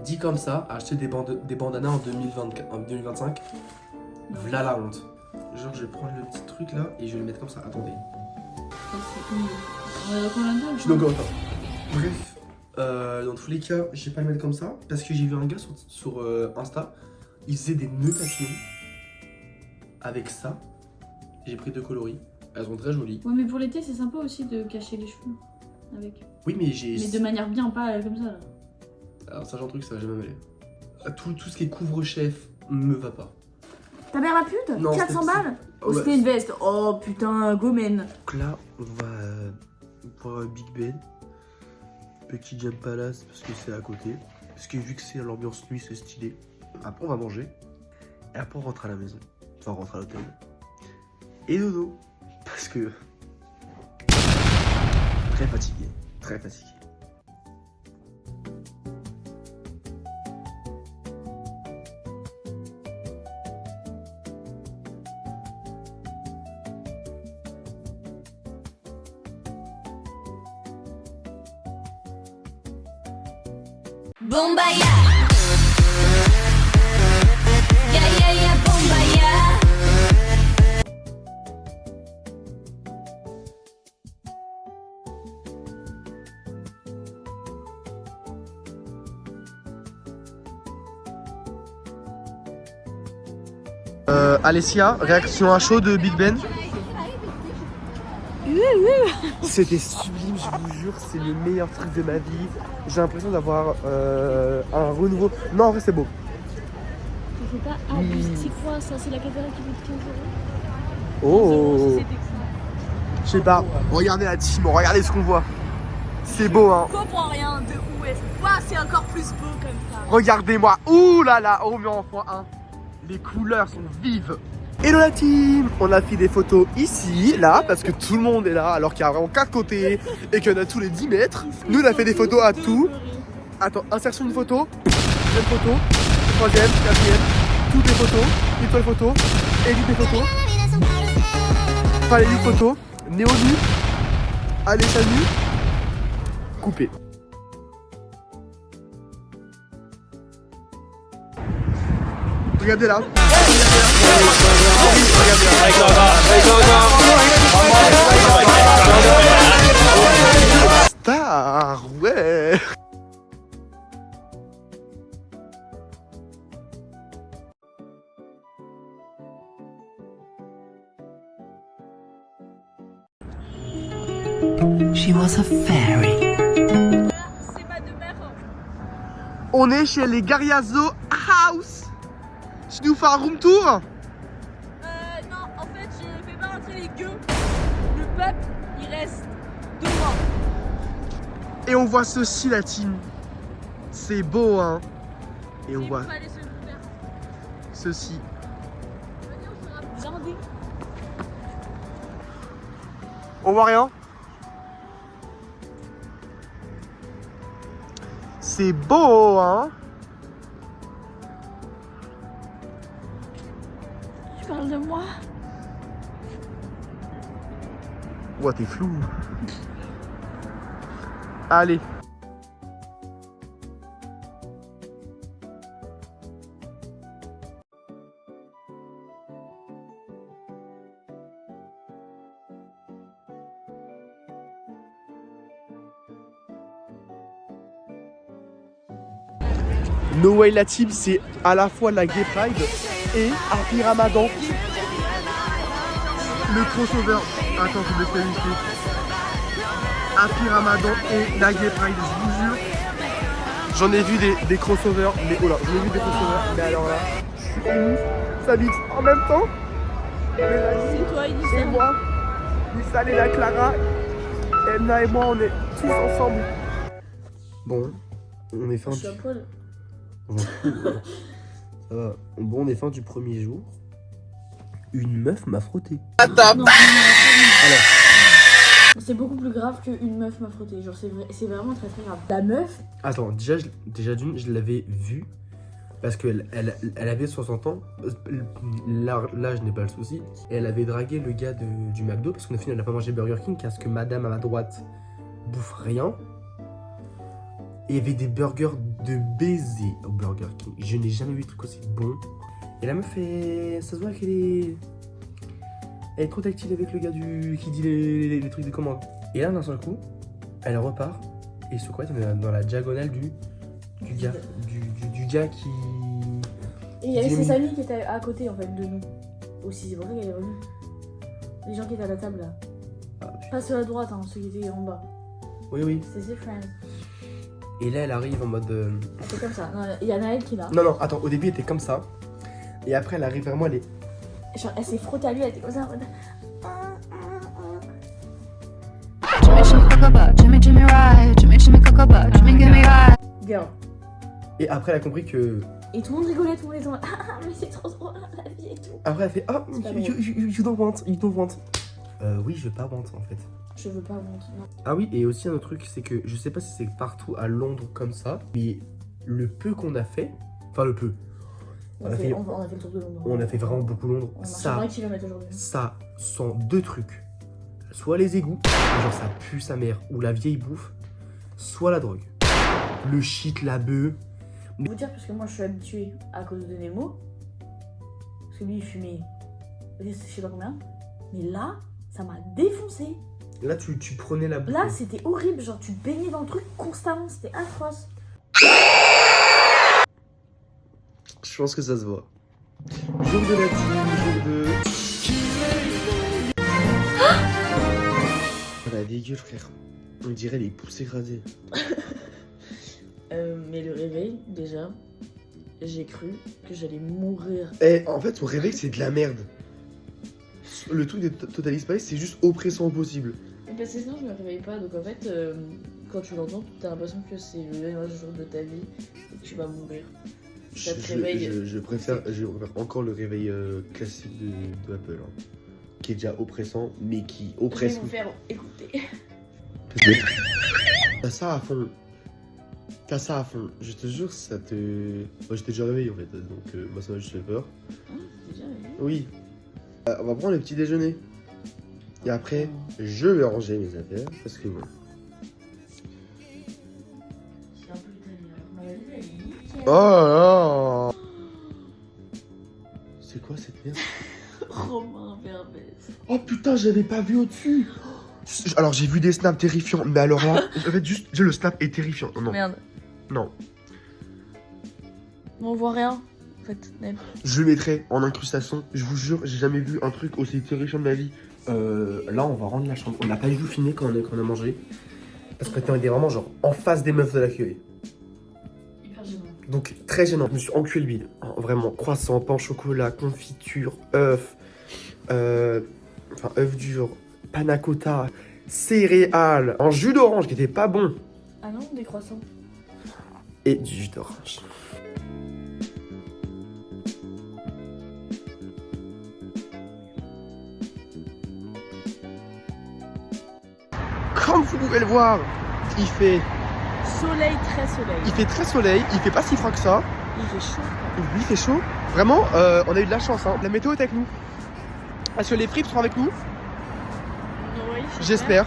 Dit comme ça, acheter des bandanas en 2025. V'là la honte. Genre, je vais prendre le petit truc là et je vais le mettre comme ça. Attendez. Donc, attends. Bref, dans tous les cas, je vais pas le mettre comme ça parce que j'ai vu un gars sur Insta, il faisait des nœuds papillons avec ça. J'ai pris 2 coloris. Elles sont très jolies. Ouais, mais pour l'été, c'est sympa aussi de cacher les cheveux avec. Oui, mais j'ai. Mais de manière bien, pas comme ça là. Alors, ça, j'ai un truc, ça va jamais m'aller. Tout ce qui est couvre-chef me va pas. Ta mère a pute? Non, 400 c'était- balles? Oh, Ouais. c'était une veste. Oh putain, gomen. Donc là, on va voir Big Ben, Petit Jam Palace parce que c'est à côté. Parce que vu que c'est l'ambiance nuit, c'est stylé. Après, on va manger. Et après, on rentre à la maison. Enfin, on rentre à l'hôtel. Et dodo. Parce que. Très fatigué. Très fatigué. Bombaya. Yeah, yeah, yeah, Bombaya. Alessia, réaction à chaud de Big Ben. C'était sublime, je vous jure, c'est le meilleur truc de ma vie. J'ai l'impression d'avoir un renouveau. Non, en vrai, c'est beau. Je sais pas. Ah, c'est quoi ça? C'est la cathédrale qui coûte 15 €. Oh, je sais pas. Regardez la team, regardez ce qu'on voit. C'est beau, hein. Je comprends rien de où est-ce. Waouh, c'est encore plus beau comme ça. Regardez-moi. Ouh là là, oh mais en x1. Les couleurs sont vives. Hello la team. On a fait des photos ici, là, parce que tout le monde est là, alors qu'il y a vraiment 4 côtés et qu'il y en a tous les 10 mètres. Nous, on a fait des photos à tout. Attends, insertion de photo, deuxième photo, troisième, quatrième, toutes les photos, étoile photo, édite des photos, palais du photo, Néo nu, Alessia nu, coupé. Regardez là. Star, ouais. She was a fairy. C'est pas de mer. On est chez les Gariazo House. Tu nous fais un room tour? Non, en fait, je fais pas rentrer les gueux. Le peuple, il reste devant. Et on voit ceci la team. C'est beau hein. Et on voit Il faut aller se faire. ceci. On sera blindés. On voit rien. C'est beau hein. Tu parles de moi? Ouah t'es flou. Allez. No Way la team, c'est à la fois la Gay Pride et Happy Ramadan. Le crossover. Attends, je me fais ici. Happy Ramadan et la Gay Pride, je vous jure. J'en ai vu des crossovers, mais oh là, j'en ai vu des crossovers, mais alors là, ça mixe en même temps. C'est toi, il dit C'est moi, Nissal et la Clara, Emna et moi, on est tous ensemble. Bon, on est fin Je suis à poil. Ça va. Bon, on est fin du premier jour. Une meuf m'a frotté. Non, Alors, c'est beaucoup plus grave qu'une meuf m'a frotté. Genre, c'est vraiment très très grave. La meuf, attends, déjà d'une, je l'avais vue parce qu'elle avait 60 ans. Là, je n'ai pas le souci. Et elle avait dragué le gars du McDo parce qu'au final, elle n'a pas mangé Burger King parce que madame à ma droite bouffe rien. Et il y avait des burgers de baiser au Burger King. Je n'ai jamais vu de truc aussi bon. Et la meuf, ça se voit qu'elle est... Elle est trop tactile avec le gars qui dit les trucs de commande. Et là, d'un seul coup, elle repart. Et se croit dans la diagonale du gars qui... et il y avait ses amis qui étaient à côté en fait de nous. Aussi, c'est pour ça qu'elle est revenue. Les gens qui étaient à la table là. Ah, Pas ceux à droite, hein, ceux qui étaient en bas. oui. C'est ses friends. Et là, elle arrive en mode... Elle était comme ça. Non, il y en a elle qui l'a. Non, attends, au début, elle était comme ça. Et après, elle arrive vers moi, elle est... Genre, elle s'est frottée à lui, elle était comme ça. Jimmy, Jimmy, cocoa butt. Jimmy, Jimmy, ride. Jimmy, Jimmy, cocoa butt. Jimmy, give me ride. Girl. Et après, elle a compris que... Et tout le monde rigolait, tout le monde était en mode, ah, mais c'est trop drôle la vie et tout. Après, elle fait... Oh, C'est pas you don't want. Oui, je veux pas want, en fait. Je veux pas honte, non. Ah oui, et aussi un autre truc, c'est que je sais pas si c'est partout à Londres comme ça, mais le peu qu'on a fait... Enfin, le peu. On a fait le tour de Londres. On a fait vraiment beaucoup Londres. On marche 20 km aujourd'hui. Ça sent deux trucs. Soit les égouts, genre ça pue sa mère, ou la vieille bouffe, soit la drogue. Le shit, la bœuf. Je vais vous dire, parce que moi je suis habituée à cause de Nemo. Parce que lui il fumait, je sais pas combien. Mais là, ça m'a défoncé. Là, tu prenais la bouffe. Là, c'était horrible. Genre, tu te baignais dans le truc constamment. C'était atroce. Je pense que ça se voit. Jour de la team, jour de... Ah la dégueule, frère. On dirait les pouces écrasés. Mais le réveil, déjà, j'ai cru que j'allais mourir. En fait, son réveil, c'est de la merde. Le truc de Total Spice, c'est juste oppressant au possible. Parce que sinon, je me réveille pas. Donc en fait, quand tu l'entends, t'as l'impression que c'est le dernier jour de ta vie et que tu vas mourir. Ça te réveille. Je préfère encore le réveil classique de Apple, hein, qui est déjà oppressant, mais qui Je vais oppresse. vous faire écouter. T'as ça à fond. Je te jure, ça te... Moi, j'étais déjà réveillé en fait, donc moi ça m'a juste fait peur. Hein, t'es déjà réveillé? Oui. On va prendre le petit déjeuner. Et après, je vais ranger mes affaires, parce que bon... C'est un peu italien. Ma vie, elle est nickel. Oh là là. C'est quoi cette merde? Romain Verbès. Oh putain, j'avais pas vu au-dessus. Alors j'ai vu des snaps terrifiants, mais alors là, en fait juste le snap est terrifiant. Non. Merde. Non. On voit rien. En fait, même. Je le mettrai en incrustation. Je vous jure, j'ai jamais vu un truc aussi terrifiant de ma vie. Là, on va rendre la chambre. On n'a pas du tout filmé quand on a mangé. Parce que on était vraiment genre en face des meufs de l'accueil. Hyper gênant. Donc très gênant. Je me suis enculé le bide. Vraiment, croissant, pain au chocolat, confiture, œufs. Enfin, œufs durs, panna cotta, céréales, un jus d'orange qui était pas bon. Ah non, des croissants. Et du jus d'orange. Comme vous pouvez le voir, il fait Soleil, très soleil. Il fait très soleil, il fait pas si froid que ça. Il fait chaud. Il fait chaud. Vraiment, on a eu de la chance. Hein. La météo est avec nous. Est-ce que les fripes seront avec nous? Oui, J'espère.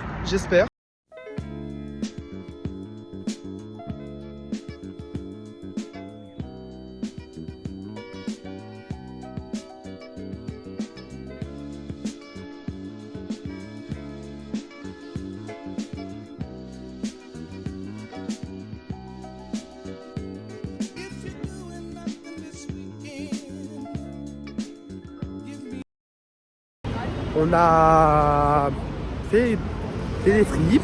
On a fait des fripes.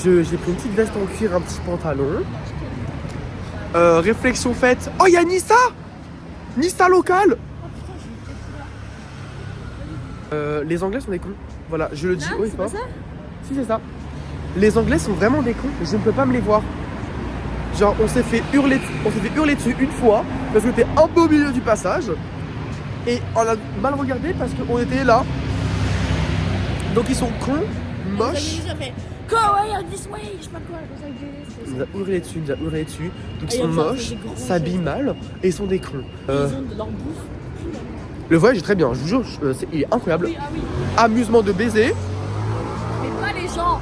J'ai pris une petite veste en cuir, un petit pantalon. Réflexion faite. Oh, il y a Nissa! Nissa local! Les Anglais sont des cons. Voilà, je le dis haut et fort. Si, c'est ça. Les Anglais sont vraiment des cons. Je ne peux pas me les voir. Genre, on s'est fait hurler dessus une fois parce que t'es un peu au milieu du passage. Et on a mal regardé parce qu'on était là. Donc ils sont cons, moches. Go away this way, je sais pas quoi. Il nous a hurlé dessus. Donc ils sont moches, s'habillent mal et ils sont des cons. Ils ont de leur bouffe. Le voyage est très bien, je vous jure, il est incroyable. Oui, ah oui. Amusement de baiser. Mais pas les gens.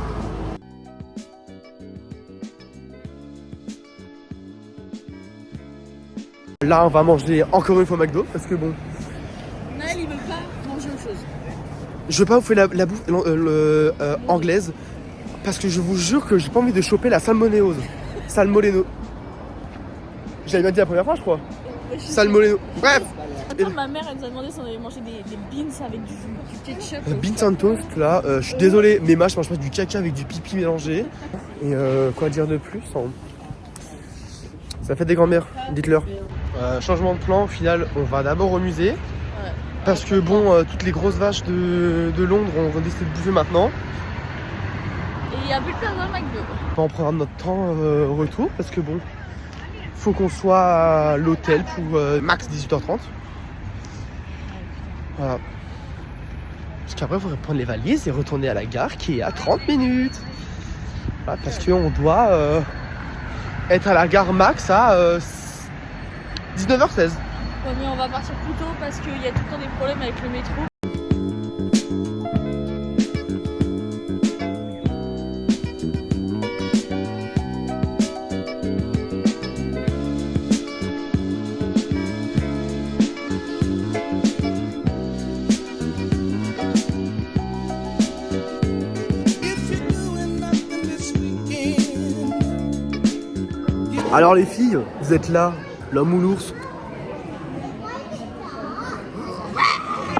Là, on va manger encore une fois McDo parce que bon. Naël, il veut pas manger autre chose. Je veux pas vous faire la bouffe anglaise parce que je vous jure que j'ai pas envie de choper la salmonéose. Salmonello. Je l'avais bien dit la première fois, je crois. Salmonello. Bref. Attends, ma mère, elle nous a demandé si on avait mangé des beans avec du ketchup. Beans and toast, là, je suis désolé, mais moi je mange pas du caca avec du pipi mélangé. Et quoi dire de plus hein. Ça fait des grands-mères, dites-leur. Changement de plan, au final, on va d'abord au musée. Parce que bon, toutes les grosses vaches de Londres, on va décider de bouffer maintenant. Et il y a plus de place dans le McDo. On va en prendre notre temps au retour parce que bon, faut qu'on soit à l'hôtel pour max 18h30. Voilà. Parce qu'après, il faudrait prendre les valises et retourner à la gare qui est à 30 minutes. Voilà, parce qu'on doit être à la gare max à 19h16. Ouais, mais on va partir plus tôt parce qu'il y a tout le temps des problèmes avec le métro. Alors les filles, vous êtes là, l'homme ou l'ours?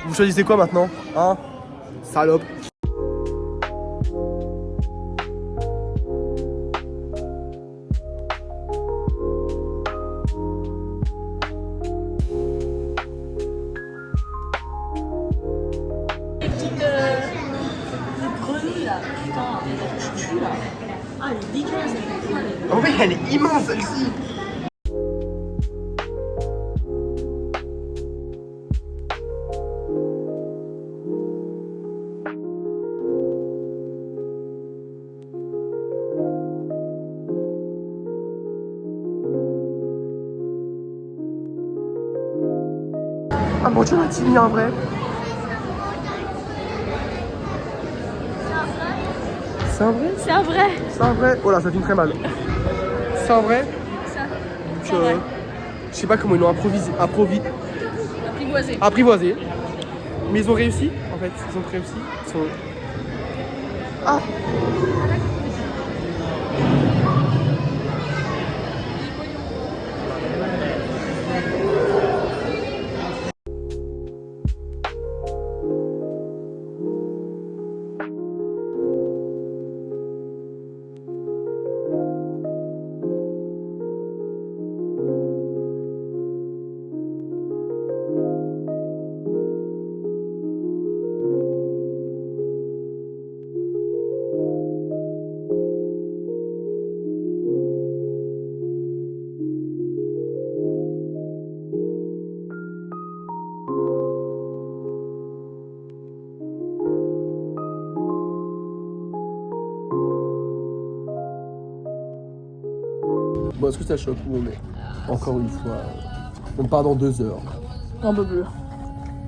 Vous choisissez quoi maintenant? Hein? Salope. Les petites grenouilles là, putain, je tue là. Ah, elle est dégueulasse, elle est Oh oui, elle est immense celle-ci. Ah bon, tu m'as-tu mis un vrai? C'est un vrai? C'est un vrai. C'est un vrai? Oh là, ça filme très mal. C'est un vrai? Ça. Donc, C'est vrai. je sais pas comment ils l'ont Apprivoisé. apprivoisé. Mais ils ont réussi, en fait. Ils ont réussi. Ils sont... Ah! Bon, est-ce que ça choque où on est? Encore une fois, on part dans 2 heures. Un peu plus.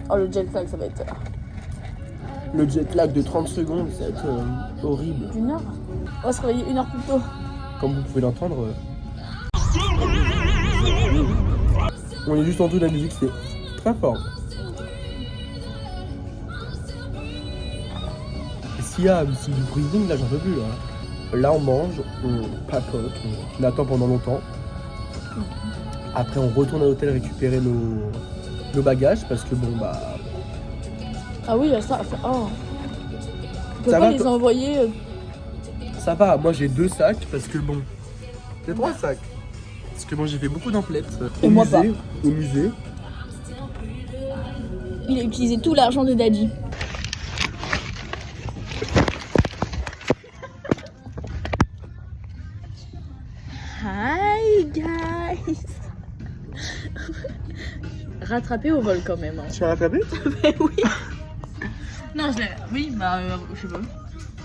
Oh, le jet lag, ça va être. Le jet lag de 30 secondes, ça va être horrible. 1 heure. On va se réveiller 1 heure plus tôt. Comme vous pouvez l'entendre, on est juste en dessous de la musique, c'est très fort. Et s'il y a du breathing, là j'en peux plus. Là on mange, on papote, on attend pendant longtemps. Après on retourne à l'hôtel récupérer nos bagages parce que bon bah... Ah oui, ça. Oh. On peut Ça pas va, les toi envoyer. Ça va, moi j'ai 2 sacs parce que bon... J'ai 3 sacs. Parce que moi j'ai fait beaucoup d'emplettes. Et moi pas. Au musée. Il a utilisé tout l'argent de Daddy. Hi guys. Rattrapé au vol quand même. Hein. Tu as rattrapé? Mais oui. Non, je l'ai. Oui, bah, je sais pas.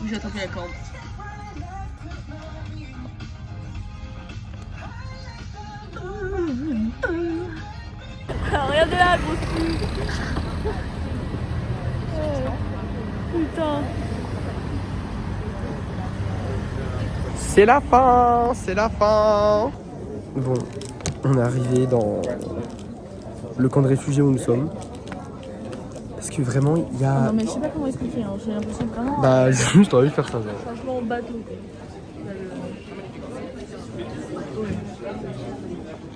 J'ai attrapé la corde. Regardez là, grosse fille. Putain. C'est la fin, c'est la fin. Bon, on est arrivé dans le camp de réfugiés où nous sommes. Parce que vraiment, il y a... Non mais je sais pas comment expliquer, hein. J'ai l'impression que vraiment... Bah, juste envie de faire ça. Genre. Franchement au bateau.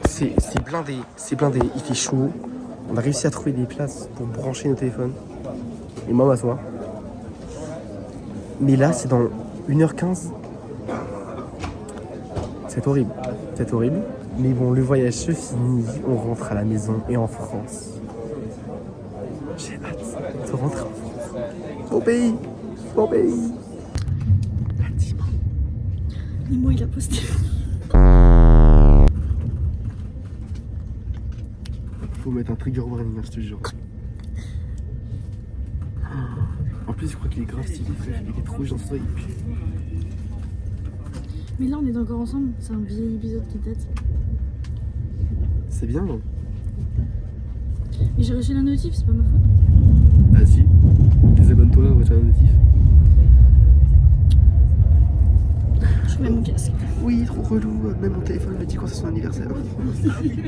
C'est blindé, il fait chaud. On a réussi à trouver des places pour brancher nos téléphones. Et moi, m'asseoir. Mais là, c'est dans 1h15. C'est horrible. Mais bon, le voyage se finit, on rentre à la maison et en France. J'ai hâte de rentrer en France. Mon pays. Nemo il a posté. Faut mettre un trigger warning, je te jure. En plus, je crois qu'il est grave stylé, frère. Il est trop gentil. Mais là on est encore ensemble, c'est un vieil épisode qui date. C'est bien, non? Mais j'ai reçu la notif, c'est pas ma faute. Ah si. Désabonne-toi, retire la notif. Je mets mon casque. Oui, trop relou. Même mon téléphone me dit quand c'est son anniversaire.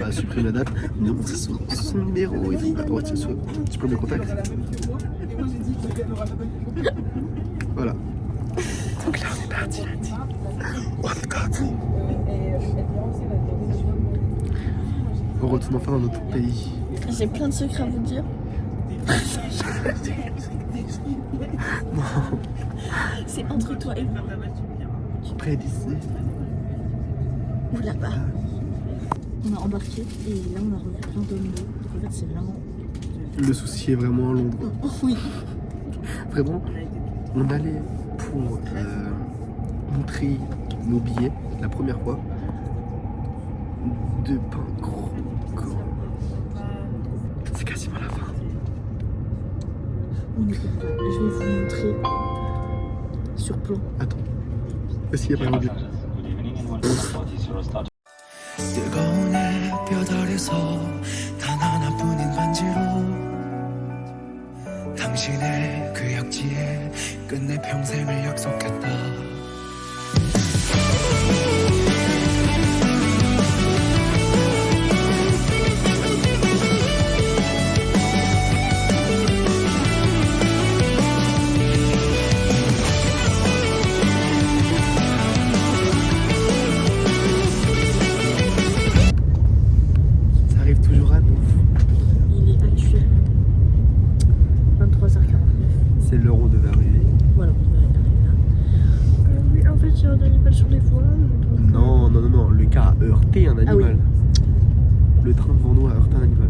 Bah, supprime la date. Non, c'est son numéro. Et tout. Bah, ouais, tu peux mes contacts. Voilà. Donc là, on est parti lundi. On God. On retourne enfin dans notre pays. J'ai plein de secrets à vous dire. Non. C'est entre toi et moi. Près d'ici. Ou là-bas. On a embarqué et là on a revu plein d'hommes. Donc en fait c'est vraiment... Le souci est vraiment à Londres. Oui. Vraiment, on allait pour montrer nos billets la première fois. De pain gros. C'est quasiment la fin. On est comme ça. Je vais vous montrer sur plan. Attends. Est-ce qu'il y a pas un but? 뜨거운 햇볕 아래서 단 하나뿐인 반지로 당신의 그 약지에 끝내 평생을 약속했다. Ça arrive toujours à nous. Il est actuel 23h49. C'est l'heure où on devait arriver. Voilà, on devrait arriver là. Oui, en fait, il y a un animal sur les voies. Non. Le gars a heurté un animal. Ah oui. Le train devant nous a heurté un animal.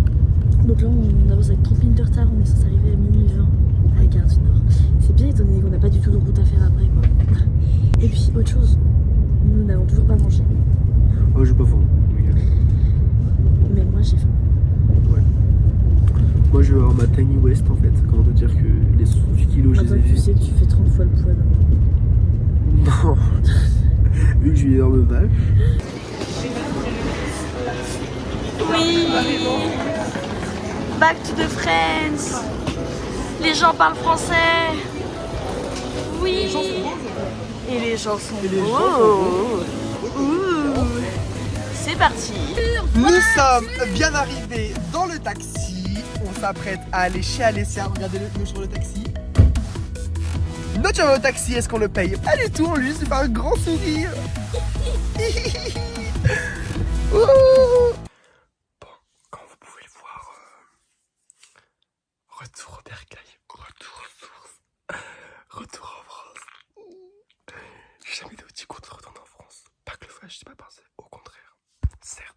Donc là, on avance avec 30 minutes de retard. On est censé arriver à minuit 20 à la gare du Nord. C'est bien étant donné qu'on n'a pas du tout de route à faire après, quoi. Et puis, autre chose, nous n'avons toujours pas mangé. Oh, j'ai pas faim. Mais moi, j'ai faim. Moi, je vais avoir ma Tiny West en fait. Comment te dire que les 68 kilos, je les ai Attends, tu vus. sais que tu fais 30 fois le poids. Non. Vu que j'ai une énorme vache. Oui. Back to the France. Les gens parlent français. Oui. Et les gens sont beaux. Ouh. C'est parti. Nous sommes bien arrivés dans le taxi. On s'apprête à aller chez Alessia. Regardez-le, nous sur le taxi. Notre chemin au taxi, est-ce qu'on le paye? Pas du tout, on lui fait un grand sourire. Ouh. Bon, comme vous pouvez le voir, retour au bercail, retour aux sources, retour en France. J'ai jamais été aussi content de retourner en France. Pas que le voyage, j'ai pas pensé, au contraire. Certes.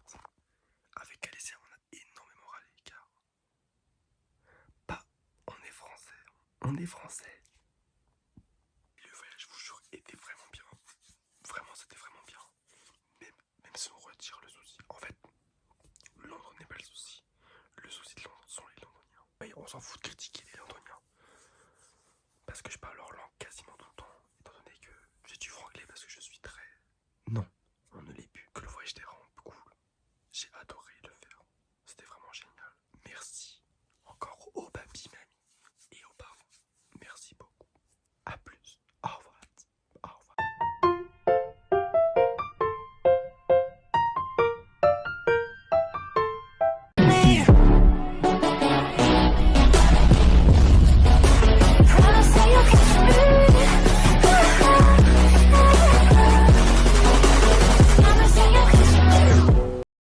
On est français. Le voyage, je vous jure, était vraiment bien. Vraiment, c'était vraiment bien. Même si on retire le souci. En fait, Londres n'est pas le souci. Le souci de Londres sont les Londoniens. Et on s'en fout